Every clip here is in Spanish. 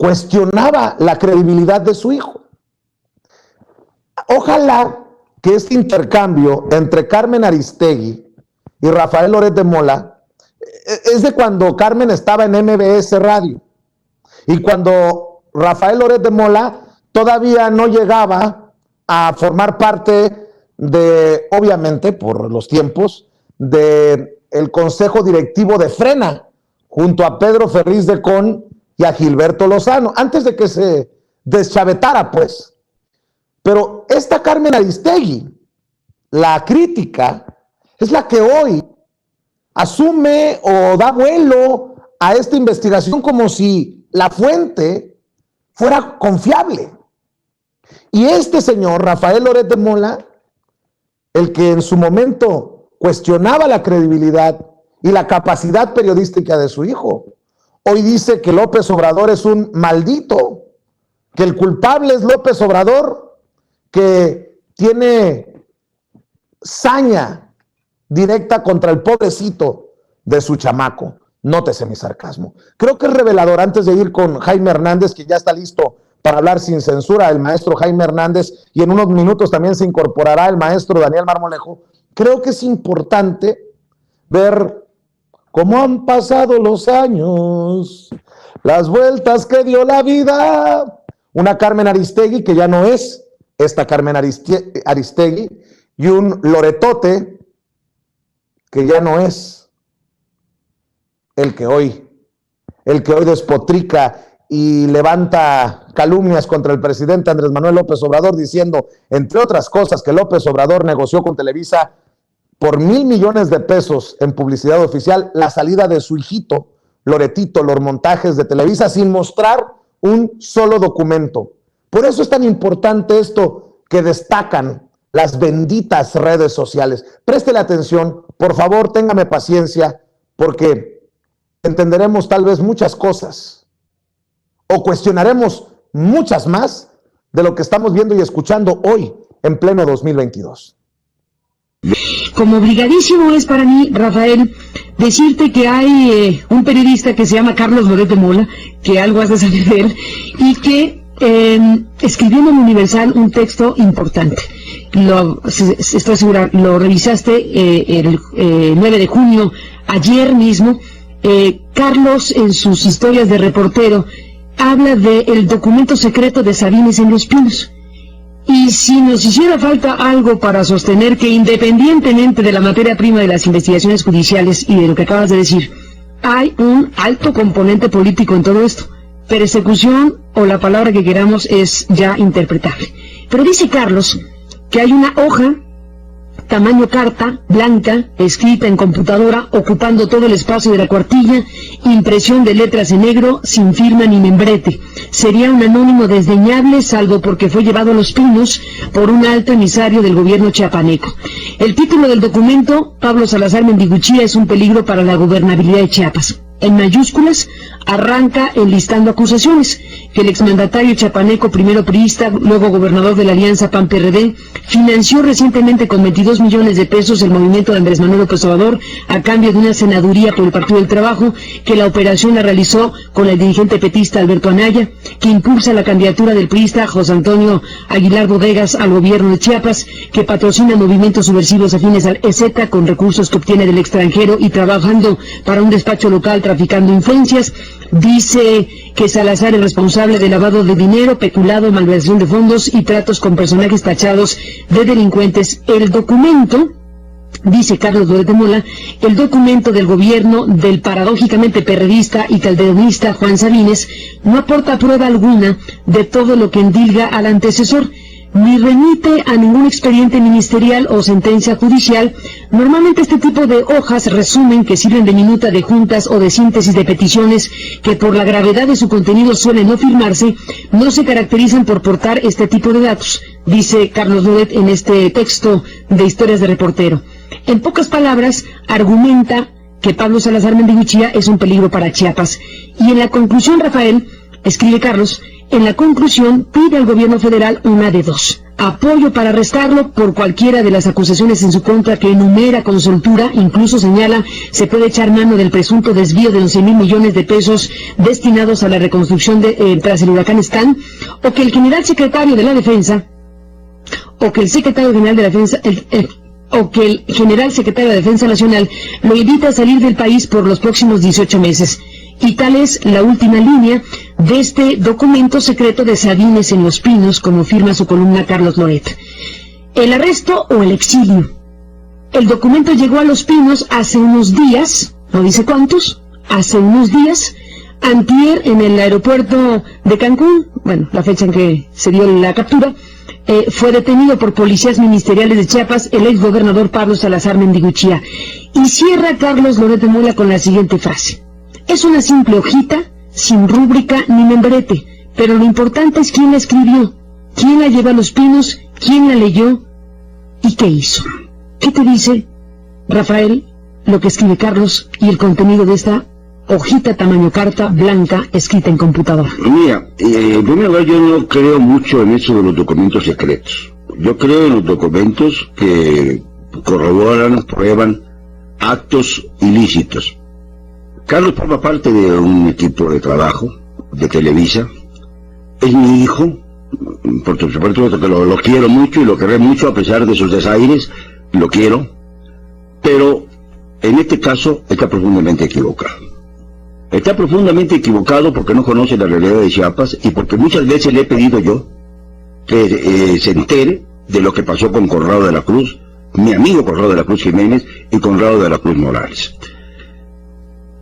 cuestionaba la credibilidad de su hijo. Ojalá que este intercambio entre Carmen Aristegui y Rafael Loret de Mola es de cuando Carmen estaba en MBS Radio y cuando Rafael Loret de Mola todavía no llegaba a formar parte de, obviamente por los tiempos, del consejo directivo de Frena, junto a Pedro Ferriz de Con y a Gilberto Lozano, antes de que se deschavetara, pues. Pero esta Carmen Aristegui, la crítica, es la que hoy asume o da vuelo a esta investigación como si la fuente fuera confiable. Y este señor, Rafael Loret de Mola, el que en su momento cuestionaba la credibilidad y la capacidad periodística de su hijo, hoy dice que López Obrador es un maldito, que el culpable es López Obrador, que tiene saña directa contra el pobrecito de su chamaco. Nótese mi sarcasmo. Creo que es revelador, antes de ir con Jaime Hernández, que ya está listo para hablar sin censura, el maestro Jaime Hernández, y en unos minutos también se incorporará el maestro Daniel Marmolejo. Creo que es importante ver cómo han pasado los años, las vueltas que dio la vida. Una Carmen Aristegui que ya no es esta Carmen Aristegui, y un Loretote que ya no es el que hoy despotrica y levanta calumnias contra el presidente Andrés Manuel López Obrador, diciendo, entre otras cosas, que López Obrador negoció con Televisa por $1,000 millones de pesos en publicidad oficial la salida de su hijito, Loretito, los montajes de Televisa, sin mostrar un solo documento. Por eso es tan importante esto que destacan las benditas redes sociales. Préstele atención, por favor, téngame paciencia, porque entenderemos tal vez muchas cosas o cuestionaremos muchas más de lo que estamos viendo y escuchando hoy en pleno 2022. Como obligadísimo es para mí, Rafael, decirte que hay un periodista que se llama Carlos Loret de Mola, que algo has de saber de él, y que escribió en el Universal un texto importante. Estoy segura, lo revisaste el 9 de junio, ayer mismo. Carlos, en sus historias de reportero, habla del documento secreto de Sabines en Los Pinos. Y si nos hiciera falta algo para sostener que, independientemente de la materia prima de las investigaciones judiciales y de lo que acabas de decir, hay un alto componente político en todo esto. Persecución, o la palabra que queramos, es ya interpretable. Pero dice Carlos que hay una hoja tamaño carta, blanca, escrita en computadora, ocupando todo el espacio de la cuartilla, impresión de letras en negro, sin firma ni membrete. Sería un anónimo desdeñable, salvo porque fue llevado a Los Pinos por un alto emisario del gobierno chiapaneco. El título del documento, Pablo Salazar Mendiguchía es un peligro para la gobernabilidad de Chiapas. En mayúsculas, arranca enlistando acusaciones, que el exmandatario chiapaneco, primero priista, luego gobernador de la Alianza PAN-PRD, financió recientemente con 22 millones de pesos el movimiento de Andrés Manuel López Obrador a cambio de una senaduría por el Partido del Trabajo, que la operación la realizó con el dirigente petista Alberto Anaya, que impulsa la candidatura del priista José Antonio Aguilar Bodegas al gobierno de Chiapas, que patrocina movimientos subversivos afines al EZ con recursos que obtiene del extranjero y trabajando para un despacho local traficando influencias. Dice que Salazar es responsable de lavado de dinero, peculado, malversación de fondos y tratos con personajes tachados de delincuentes. El documento, dice Carlos Loret de Mola, el documento del gobierno del paradójicamente perredista y calderonista Juan Sabines no aporta prueba alguna de todo lo que endilga al antecesor, ni remite a ningún expediente ministerial o sentencia judicial. Normalmente este tipo de hojas resumen que sirven de minuta de juntas o de síntesis de peticiones que por la gravedad de su contenido suelen no firmarse, no se caracterizan por portar este tipo de datos, dice Carlos Loret en este texto de Historias de Reportero. En pocas palabras, argumenta que Pablo Salazar Mendiguchía es un peligro para Chiapas. Y en la conclusión, Rafael, escribe Carlos, en la conclusión pide al gobierno federal una de dos: apoyo para arrestarlo por cualquiera de las acusaciones en su contra que enumera con soltura. Incluso señala se puede echar mano del presunto desvío de 11,000 millones de pesos destinados a la reconstrucción tras el huracán Stan, o que el general secretario de la Defensa, o que el secretario general de la Defensa, o que el general secretario de Defensa Nacional lo invita a salir del país por los próximos 18 meses. Y tal es la última línea de este documento secreto de Sabines en Los Pinos, como firma su columna Carlos Loret. El arresto o el exilio. El documento llegó a Los Pinos hace unos días, no dice cuántos, hace unos días, antier en el aeropuerto de Cancún, bueno, la fecha en que se dio la captura. Fue detenido por policías ministeriales de Chiapas el exgobernador Pablo Salazar Mendiguchía. Y cierra Carlos Loret de Mola con la siguiente frase: es una simple hojita, sin rúbrica ni membrete, pero lo importante es quién la escribió, quién la lleva a Los Pinos, quién la leyó y qué hizo. ¿Qué te dice, Rafael, lo que escribe Carlos y el contenido de esta hojita tamaño carta blanca escrita en computadora? Mira, en primer lugar, yo no creo mucho en eso de los documentos secretos. Yo creo en los documentos que corroboran, prueban actos ilícitos. Carlos forma parte de un equipo de trabajo de Televisa. Es mi hijo, por supuesto que lo quiero mucho y lo querré mucho a pesar de sus desaires, lo quiero, pero en este caso está profundamente equivocado. Está profundamente equivocado porque no conoce la realidad de Chiapas y porque muchas veces le he pedido yo que se entere de lo que pasó con Conrado de la Cruz, mi amigo Conrado de la Cruz Jiménez y Conrado de la Cruz Morales.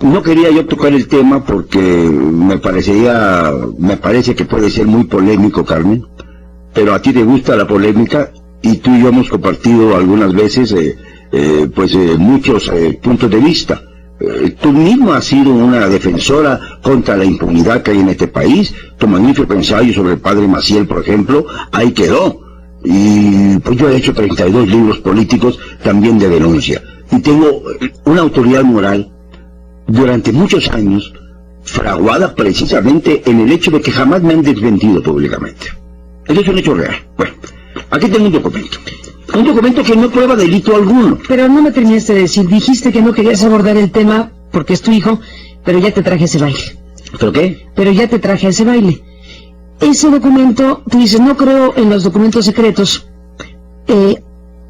No quería yo tocar el tema porque me parece que puede ser muy polémico, Carmen, pero a ti te gusta la polémica y tú y yo hemos compartido algunas veces muchos puntos de vista. Tú mismo has sido una defensora contra la impunidad que hay en este país. Tu magnífico ensayo sobre el padre Maciel, por ejemplo, ahí quedó. Y pues yo he hecho 32 libros políticos también de denuncia. Y tengo una autoridad moral durante muchos años fraguada precisamente en el hecho de que jamás me han desmentido públicamente. Eso es un hecho real. Bueno, aquí tengo un documento. Un documento que no prueba delito alguno. Pero no me terminaste de decir, dijiste que no querías abordar el tema porque es tu hijo, pero ya te traje ese baile. ¿Pero qué? Pero ya te traje ese baile. Ese documento, tú dices, no creo en los documentos secretos,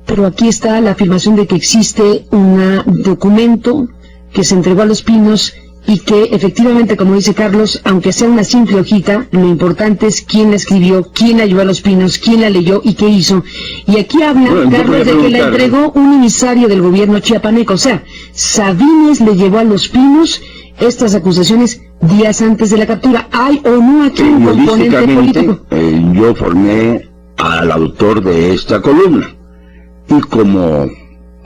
pero aquí está la afirmación de que existe un documento que se entregó a Los Pinos y que efectivamente, como dice Carlos, aunque sea una simple hojita, lo importante es quién la escribió, quién la llevó a Los Pinos, quién la leyó y qué hizo. Y aquí habla, Carlos, de que la entregó un emisario del gobierno chiapaneco. O sea, Sabines le llevó a Los Pinos estas acusaciones días antes de la captura. ¿Hay o no aquí un componente político? Yo formé al autor de esta columna. Y como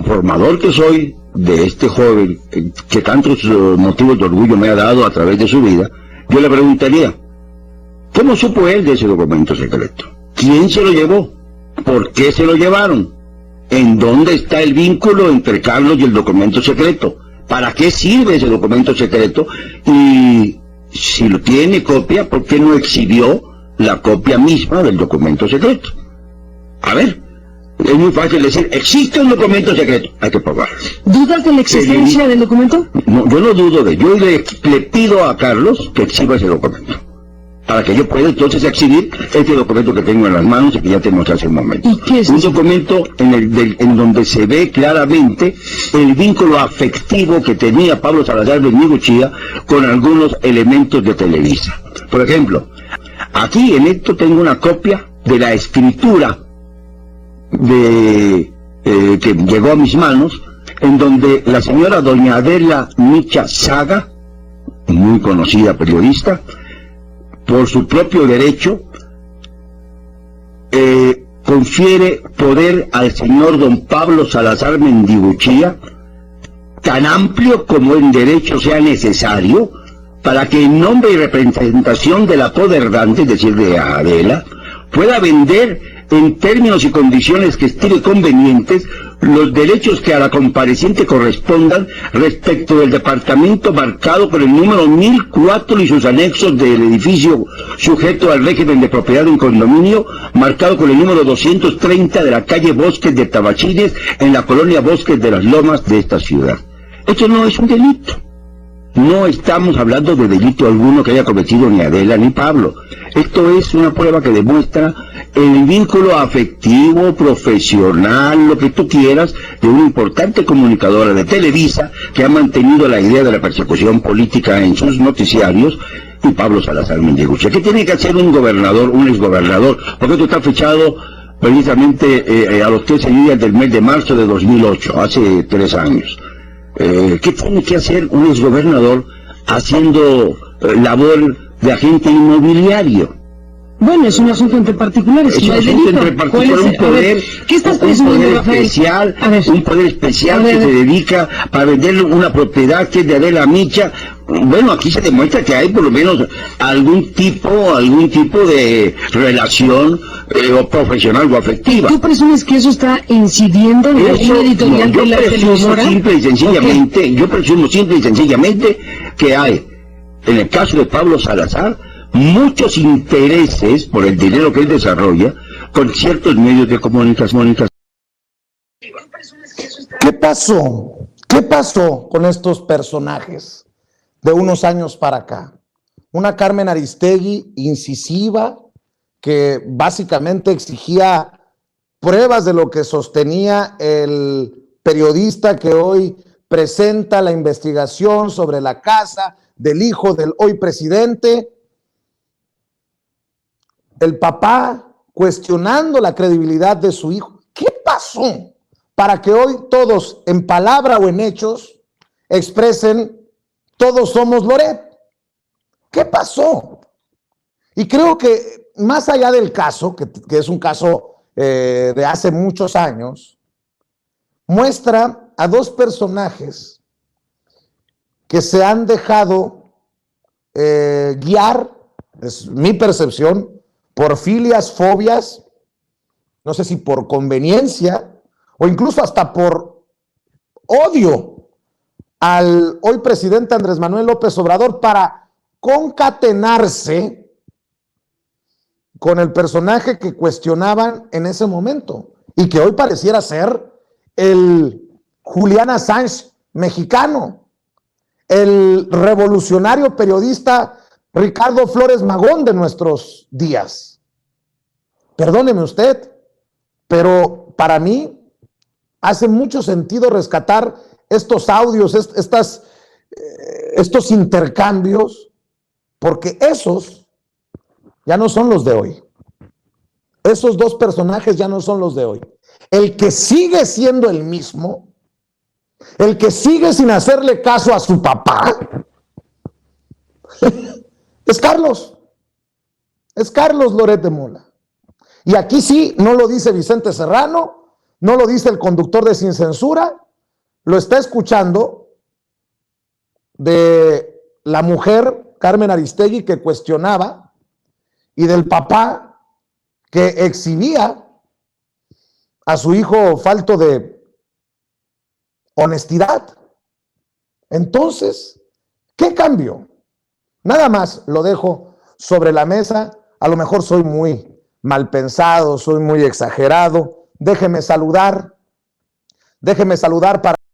formador que soy de este joven que tantos motivos de orgullo me ha dado a través de su vida, yo le preguntaría, ¿cómo supo él de ese documento secreto? ¿Quién se lo llevó? ¿Por qué se lo llevaron? ¿En dónde está el vínculo entre Carlos y el documento secreto? ¿Para qué sirve ese documento secreto? Y si lo tiene copia, ¿por qué no exhibió la copia misma del documento secreto? A ver. Es muy fácil decir, existe un documento secreto, hay que probarlo. ¿Dudas de la existencia del documento? No, yo no dudo de yo le pido a Carlos que exhiba ese documento, para que yo pueda entonces exhibir este documento que tengo en las manos y que ya te mostré hace un momento. ¿Y qué es un eso? Documento en donde se ve claramente el vínculo afectivo que tenía Pablo Salazar Mendiguchía con algunos elementos de Televisa. Por ejemplo, aquí en esto tengo una copia de la escritura que llegó a mis manos, en donde la señora doña Adela Micha Saga, muy conocida periodista, por su propio derecho, confiere poder al señor don Pablo Salazar Mendiguchía, tan amplio como en derecho sea necesario, para que en nombre y representación de la poderdante, es decir, de Adela, pueda vender en términos y condiciones que estime convenientes los derechos que a la compareciente correspondan respecto del departamento marcado por el número 1004 y sus anexos del edificio sujeto al régimen de propiedad en condominio, marcado con el número 230 de la calle Bosques de Tabachines, en la colonia Bosques de las Lomas de esta ciudad. Esto no es un delito. No estamos hablando de delito alguno que haya cometido ni Adela ni Pablo. Esto es una prueba que demuestra el vínculo afectivo, profesional, lo que tú quieras, de una importante comunicadora de Televisa que ha mantenido la idea de la persecución política en sus noticiarios, y Pablo Salazar Mendicuche. ¿Qué tiene que hacer un gobernador, un exgobernador? Porque esto está fechado precisamente a los 13 días del mes de marzo de 2008, hace 3 años. ¿Qué tiene que hacer un exgobernador haciendo labor de agente inmobiliario? Bueno, es un asunto entre particulares. Es un asunto entre particulares, un poder, ¿qué estás presumiendo, Rafael? Un poder especial que se dedica para vender una propiedad que es de Adela Micha. Bueno, aquí se demuestra que hay por lo menos algún tipo de relación o profesional o afectiva. ¿Tú presumes que eso está incidiendo en la línea editorial de la televisora? Yo presumo simple y sencillamente que hay, en el caso de Pablo Salazar, muchos intereses por el dinero que él desarrolla con ciertos medios de comunicación. ¿Qué pasó? ¿Qué pasó con estos personajes de unos años para acá? Una Carmen Aristegui incisiva que básicamente exigía pruebas de lo que sostenía el periodista que hoy presenta la investigación sobre la casa del hijo del hoy presidente. El papá cuestionando la credibilidad de su hijo. ¿Qué pasó para que hoy todos, en palabra o en hechos, expresen todos somos Loret? ¿Qué pasó? Y creo que más allá del caso, que es un caso de hace muchos años, muestra a dos personajes que se han dejado guiar, es mi percepción, por filias, fobias, no sé si por conveniencia o incluso hasta por odio al hoy presidente Andrés Manuel López Obrador para concatenarse con el personaje que cuestionaban en ese momento y que hoy pareciera ser el Julián Assange mexicano, el revolucionario periodista Ricardo Flores Magón de nuestros días. Perdóneme usted, pero para mí hace mucho sentido rescatar estos audios, estos intercambios, porque esos ya no son los de hoy. Esos dos personajes ya no son los de hoy. El que sigue siendo el mismo, el que sigue sin hacerle caso a su papá, es Carlos Loret de Mola. Y aquí sí, no lo dice Vicente Serrano, no lo dice el conductor de Sin Censura, lo está escuchando de la mujer Carmen Aristegui que cuestionaba y del papá que exhibía a su hijo falto de honestidad. Entonces, ¿qué cambió? Nada más lo dejo sobre la mesa. A lo mejor soy muy mal pensado, soy muy exagerado. Déjeme saludar para